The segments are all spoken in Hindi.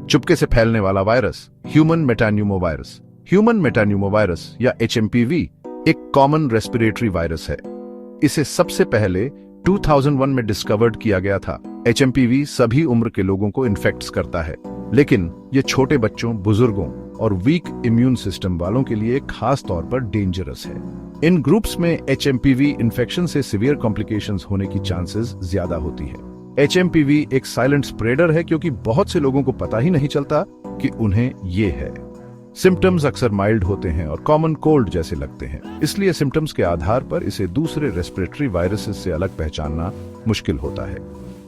चुपके से फैलने वाला virus, human metapneumovirus. Human metapneumovirus या HMPV एक कॉमन रेस्पिरेटरी वायरस है। इसे सबसे पहले 2001 में डिस्कवर्ड किया गया था। HMPV सभी उम्र के लोगों को इन्फेक्ट करता है, लेकिन ये छोटे बच्चों, बुजुर्गों और वीक इम्यून सिस्टम वालों के लिए खास तौर पर डेंजरस है। इन ग्रुप्स में HMPV इन्फेक्शन से सीवियर कॉम्प्लिकेशंस होने की चांसेस ज्यादा होती है। HMPV एक साइलेंट स्प्रेडर है क्योंकि बहुत से लोगों को पता ही नहीं चलता कि उन्हें ये है। सिम्टम्स अक्सर माइल्ड होते हैं और कॉमन कोल्ड जैसे लगते हैं, इसलिए सिम्टम्स के आधार पर इसे दूसरे रेस्पिरेटरी वायरसेस से अलग पहचानना मुश्किल होता है।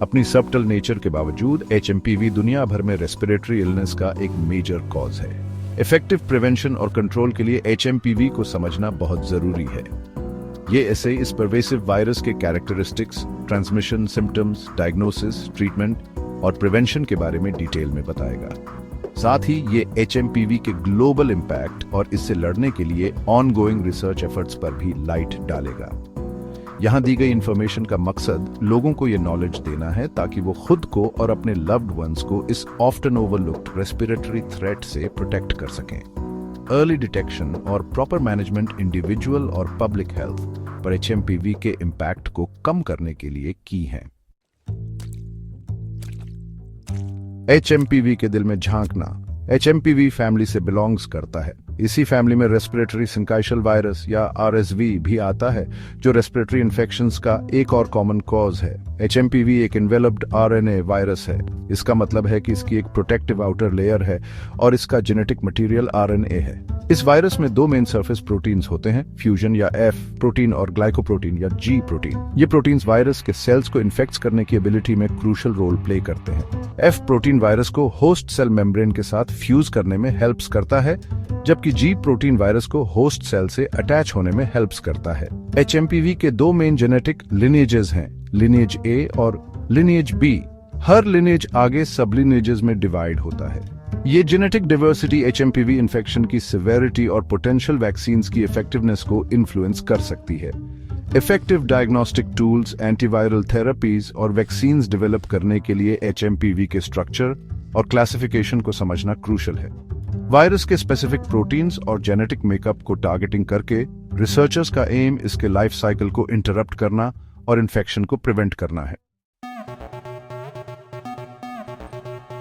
अपनी सबटल नेचर के बावजूद HMPV दुनिया भर में रेस्पिरेटरी इलनेस का एक मेजर कॉज है। इफेक्टिव प्रिवेंशन और कंट्रोल के लिए HMPV को समझना बहुत जरूरी है। ये ऐसे इस परवेसिव वायरस के characteristics, transmission, symptoms, diagnosis, treatment और प्रिवेंशन के बारे में डिटेल में बताएगा। साथ ही ये HMPV के ग्लोबल इम्पैक्ट और इससे लड़ने के लिए ऑनगोइंग रिसर्च एफर्ट्स पर भी लाइट डालेगा। यहाँ दी गई इंफॉर्मेशन का मकसद लोगों को ये नॉलेज देना है ताकि वो खुद को और अपने लव्ड वंस को इस ऑफ्टन ओवरलुक्ड रेस्पिरेटरी थ्रेट से प्रोटेक्ट कर सकें। अर्ली डिटेक्शन और प्रॉपर मैनेजमेंट इंडिविजुअल और पब्लिक हेल्थ पर HMPV के इम्पैक्ट को कम करने के लिए की है। HMPV के दिल में झांकना। HMPV फैमिली से बिलोंग्स करता है। इसी फैमिली में रेस्पिरेटरी सिंकाइशल वायरस या RSV भी आता है, जो रेस्पिरेटरी इन्फेक्शंस का एक और कॉमन कॉज है। HMPV एक इन्वेलप्ड RNA वायरस है। इसका मतलब है कि इसकी एक प्रोटेक्टिव आउटर लेयर है और इसका जेनेटिक मटेरियल RNA है। इस वायरस में दो मेन सरफेस प्रोटीन्स होते हैं, फ्यूजन या F प्रोटीन और ग्लाइकोप्रोटीन या G प्रोटीन। ये प्रोटीन्स वायरस के सेल्स को इन्फेक्ट करने की एबिलिटी में क्रूशियल रोल प्ले करते हैं। F प्रोटीन वायरस को होस्ट सेल मेम्ब्रेन के साथ फ्यूज करने में हेल्प्स करता है, जबकि G प्रोटीन वायरस को होस्ट सेल से अटैच होने में हेल्प्स करता है। HMPV के दो मेन जेनेटिक लिनेजेस हैं, लिनेज A और लिनेज B। हर लिनेज आगे सब लिनेजेस में डिवाइड होता है। ये जेनेटिक डाइवर्सिटी HMPV इन्फेक्शन की सिवेरिटी और पोटेंशियल वैक्सीन्स की इफेक्टिवनेस को इन्फ्लुएंस कर सकती है। Effective diagnostic tools, antiviral therapies और वैक्सीन्स डेवलप करने के लिए HMPV के स्ट्रक्चर और क्लासिफिकेशन को समझना क्रूशियल है। वायरस के स्पेसिफिक प्रोटीन्स और जेनेटिक मेकअप को टारगेटिंग करके रिसर्चर्स का एम इसके लाइफ साइकिल को इंटरप्ट करना और इन्फेक्शन को प्रिवेंट करना है।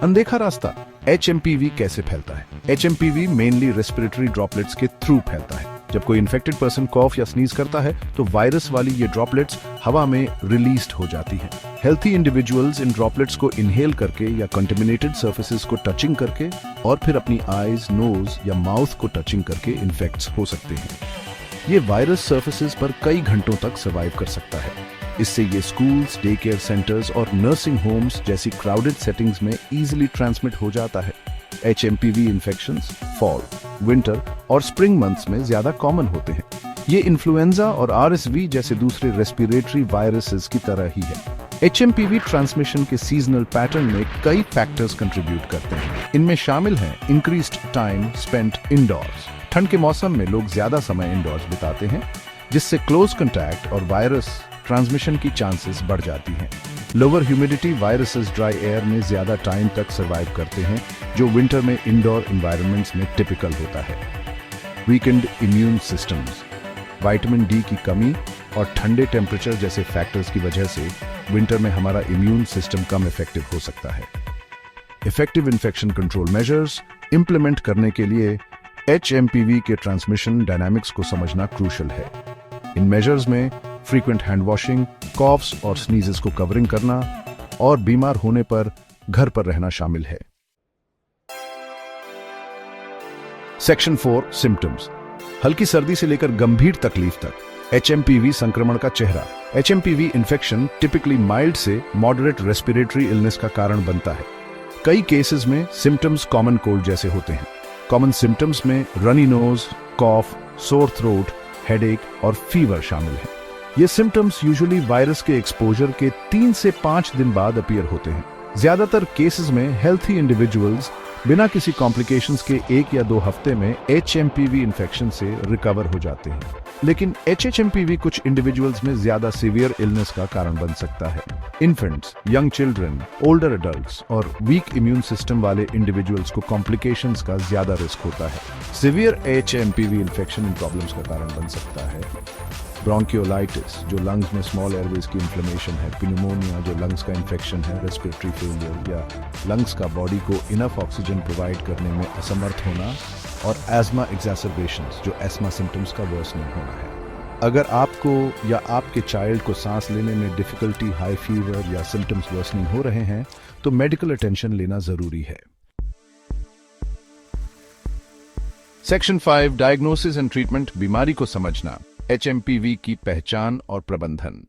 अनदेखा रास्ता। HMPV कैसे फैलता है? HMPV मेनली रेस्पिरेटरी ड्रॉपलेट्स के थ्रू फैलता है। जब कोई इन्फेक्टेड पर्सन कॉफ या स्नीज करता है तो वायरस वाली ये ड्रॉपलेट्स हवा में रिलीज्ड हो जाती हैं। हेल्थी इंडिविजुअल्स इन ड्रॉपलेट्स को इनहेल करके या कंटेमिनेटेड सर्फेसिस को टचिंग करके और फिर अपनी आईज, नोज या माउथ को टचिंग करके इन्फेक्ट हो सकते हैं। ये वायरस सर्फेसिस पर कई घंटों तक सर्वाइव कर सकता है। इससे ये स्कूल्स, डे केयर सेंटर्स और नर्सिंग होम्स जैसी क्राउडेड सेटिंग्स में इजीली ट्रांसमिट हो जाता है। HMPV इन्फेक्शंस फॉल, विंटर और स्प्रिंग मंथ्स में ज्यादा कॉमन होते हैं। ये इन्फ्लुएंजा और RSV जैसे दूसरे रेस्पिरेटरी वायरसेस की तरह ही है। HMPV ट्रांसमिशन के सीजनल पैटर्न में कई फैक्टर्स कंट्रीब्यूट करते हैं। इनमें शामिल हैं इंक्रीज्ड टाइम स्पेंट इंडोर्स। ठंड के मौसम में लोग ज्यादा समय इंडोर्स बिताते हैं, जिससे क्लोज कंटैक्ट और वायरस ट्रांसमिशन की चांसेस बढ़ जाती हैं। Lower humidity viruses dry air में ज्यादा टाइम तक सर्वाइव करते हैं, जो विंटर में इंडोर एनवायरनमेंट्स में टिपिकल होता है। Weekend immune systems. Vitamin D की कमी और ठंडे टेम्परेचर जैसे फैक्टर्स की वजह से विंटर में हमारा इम्यून सिस्टम कम इफेक्टिव हो सकता है। Effective infection control measures implement करने के लिए HMPV के ट्रांसमिशन डायनामिक्स को समझना क्रूशियल है। इन मेजर्स में फ्रीक्वेंट हैंड वॉशिंग, कॉफ्स और स्नीजेस को कवरिंग करना और बीमार होने पर घर पर रहना शामिल है। Section 4 symptoms. हल्की सर्दी से लेकर गंभीर तकलीफ तक HMPV संक्रमण का चेहरा। HMPV इन्फेक्शन टिपिकली माइल्ड से मॉडरेट रेस्पिरेटरी इलनेस का कारण बनता है। कई केसेस में सिम्टम्स कॉमन कोल्ड जैसे होते हैं। कॉमन सिम्टम्स में रनी नोज, कॉफ, सोर थ्रोट, हेडेक और फीवर शामिल है। ये सिम्टम्स यूजुअली वायरस के एक्सपोजर के 3 से 5 दिन बाद अपीयर होते हैं। ज्यादातर केसेस में हेल्थी इंडिविजुअल्स बिना किसी कॉम्प्लिकेशंस के 1 या 2 हफ्ते में HMPV इन्फेक्शन से रिकवर हो जाते हैं। लेकिन HHMPV कुछ इंडिविजुअल्स में ज्यादा सीवियर इलनेस का कारण बन सकता है। Infants, young children, older adults और वीक इम्यून सिस्टम वाले इंडिविजुअल्स को कॉम्प्लिकेशंस का ज्यादा रिस्क होता है। Severe HMPV infection in problems का कारण बन सकता है। ब्रोंकियोलाइटिस, जो लंग्स में स्मॉल एयरवेज की इन्फ्लेमेशन है, पिन्यूमोनिया, जो लंग्स का इन्फेक्शन है, रेस्पिरेटरी फेलियर या लंग्स का बॉडी को इनफ ऑक्सीजन प्रोवाइड करने में असमर्थ होना, और एस्मा एग्जैसरबेशंस, जो एस्मा सिम्टम्स का वर्सनिंग होना है। अगर आपको या आपके चाइल्ड को सांस लेने में डिफिकल्टी, हाई फीवर या सिम्टम्स वर्सनिंग हो रहे हैं तो मेडिकल अटेंशन लेना जरूरी है। सेक्शन 5, डायग्नोसिस एंड ट्रीटमेंट, बीमारी को समझना, HMPV की पहचान और प्रबंधन।